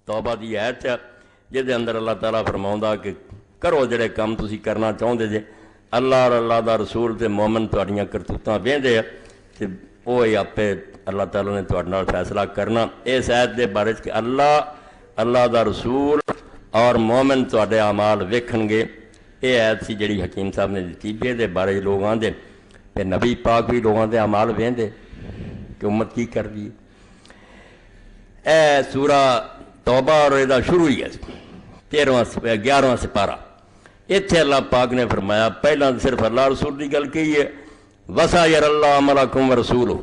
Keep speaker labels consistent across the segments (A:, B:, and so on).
A: तौबा की आयत है जिहदे अंदर अल्लाह ताला फरमाउंदा कि करो जिहड़े काम तुसीं करना चाहुंदे जे, अल्लाह और अल्लाह दा रसूल ते मोमिन तुहाड़ियां करतूतां वेंदे आ ते ओह ही आपे अल्लाह ताला ने तुहाडे नाल फैसला करना। इस आयत दे बारे च कि अल्लाह, अल्लाह दा रसूल और मोमिन तुहाडे अमाल वेखणगे, ये आयत सी जिहड़ी हकीम साहब ने दित्ती। इहदे बारे लोग आंदे ते नबी पाक भी लोगों के अमाल वेंदे कि उम्मत की कर दी। ए सूरा तौबा और इहदा शुरू ही है 11वां सिपारा। इत्थे अल्लाह पाक ने फरमाया, पहला सिर्फ अल्लाह रसूल की गल कही है, वसा यर अल्लाह अमलकुम व रसूलुहु,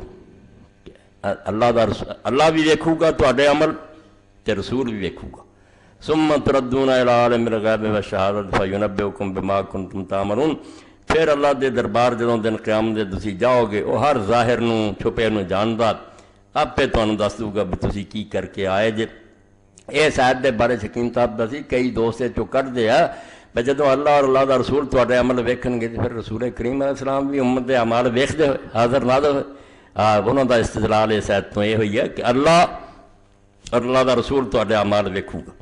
A: अल्लाह भी वेखूगा तुहाडे अमल ते रसूल भी वेखूगा। सुम्मा तुरद्दूना इला आलिमिल गैब व शहादत फयुनब्बिउकुम बिमा कुंतुम तामलून, फिर अल्लाह के दरबार जदों दिन क़यामत दे तुसीं जाओगे, वह हर ज़ाहिर नूं छुपे नूं जानदा, आपे तुहानूं दस दूगा भी तुसीं की करके आए जे। इस आयत के बारे हकीम साहब दसी कई दोस्त चो कढ़ते आ भी जदों अल्लाह और अल्लाह का रसूल तुहाडे अमल वेखणगे तो फिर रसूल करीम अलैहिस्सलाम भी उम्मत के अमल वेखदे होए हाज़र नाज़र होए। उन्हों का इस्तदलाल इस आयत तो यह हुई है कि अल्लाह और अल्लाह का रसूल तुहाडे अमल वेखूगा।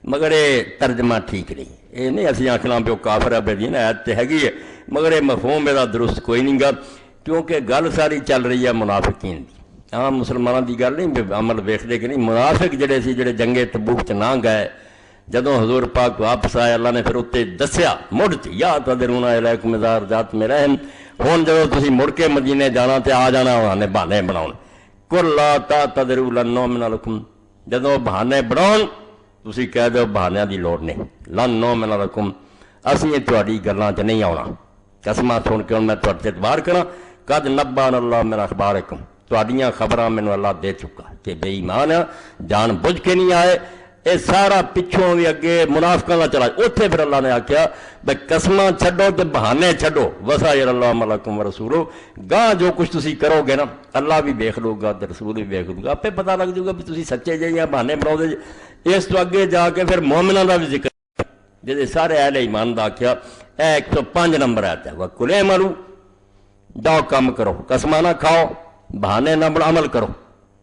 A: मगर ये तर्जमा ठीक नहीं, ये नहीं असीं आखना भी काफर है बेदीन, आयत तो हैगी है मगर ये मफहूम इसदा दुरुस्त कोई नहीं गा, क्योंकि गल सारी चल रही है मुनाफिकीन की। आम मुसलमानों की गल नहीं भी अमल वेखदे कि नहीं। मुनाफिक जिहड़े सी जिहड़े जंगे तबूक च ना गए, जदों हजूर पाक वापस आए अल्लाह ने फिर उत्ते दस्या मुड़ च या तदरूना इलैकुम इज़ा जात में रहम, हुण जदों तुसीं मुड़ के मदीने जाना तो आ जाना उन्होंने बहाने बनाउणे। कुल ला तदरू लन नुमिन लकुम, जदों बहाने बनाउण तुसीं कह दो बहानियां की लोड़ नहीं, लन नुमिन लकुम, असीं तुहाडी गल्लां च नहीं आउणा। कसमां सुन के हुण मैं तुहाडे ते इतबार करां, कद नब्बान अल्लाह मिन अखबारिकुम, तुहाडीआं खबरां मैनूं अल्लाह दे चुका कि बेईमान जान बुझ के नहीं आए। ये सारा पिछों भी अगे मुनाफिकां दा चला। उत्थे फिर अल्लाह ने आख्या भाई कसमां छड्डो ते बहाने छड्डो, वसा यर अल्लाह अमलकुम व रसूलुहु, गां जो कुछ तुसीं करोगे ना अल्लाह भी वेख लूगा ते रसूल भी वेख लूगा, आपे पता लग जाऊगा भी तुसीं सच्चे जे या बहाने बनाउंदे जे। इस तो अगे जाके फिर मोमिनां दा भी जिक्र जिहदे सारे अहले ईमान दा आख्या 105 नंबर आयत है, वकुले मरू, जाओ काम करो, कसमां ना खाओ, बहाने ना अमल करो।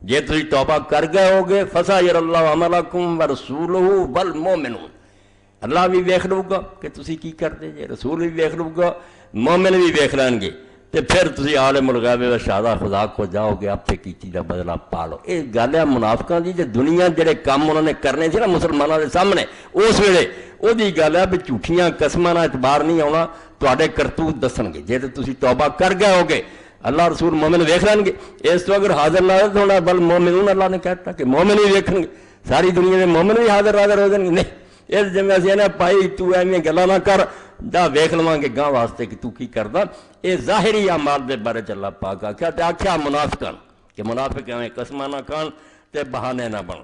A: जे तुसीं तौबा कर गए होगे फसा यर अल्लाह अमलकुम व रसूलुहु वल मोमिनून, अल्लाह भी वेख लूगा कि तुसीं की करदे जे, रसूल भी वेख लूगा, मोमिन भी वेख लैणगे, ते फिर तुसीं आलिमुल गैब व शहादत खुदा को जाओगे, आपे कीती दा बदला पा लो। ये गल है मुनाफिकां दी, जे दुनिया जिहड़े काम उन्होंने करने सी ना मुसलमानों के सामने उस वेले ओहदी गल है भी झूठियां कसमां नाल इतबार नहीं आउणा, तुहाडे करतूत दसणगे। जे तुसीं तौबा कर गए होगे अल्लाह रसूल मोमिन वेख लैणगे। इस तो अगर हाजिर नाज़र होना बल मोमिनून, अल्लाह ने कहता कि मोमिन भी वेखणगे, सारी दुनिया के मोमिन भी हाजिर नाज़र हो जाएंगे। नहीं, इस जिम्मे असीं ने भाई तू एवें गल्लां ना कर, जा वेख लवांगे गां वास्ते कि तू की करदा। ये ज़ाहिरी अमाल दे बारे च अल्लाह पाक आख्या ते आख्या मुनाफिकां कि मुनाफिक एवें कसमां ना खाण ते बहाने ना बन।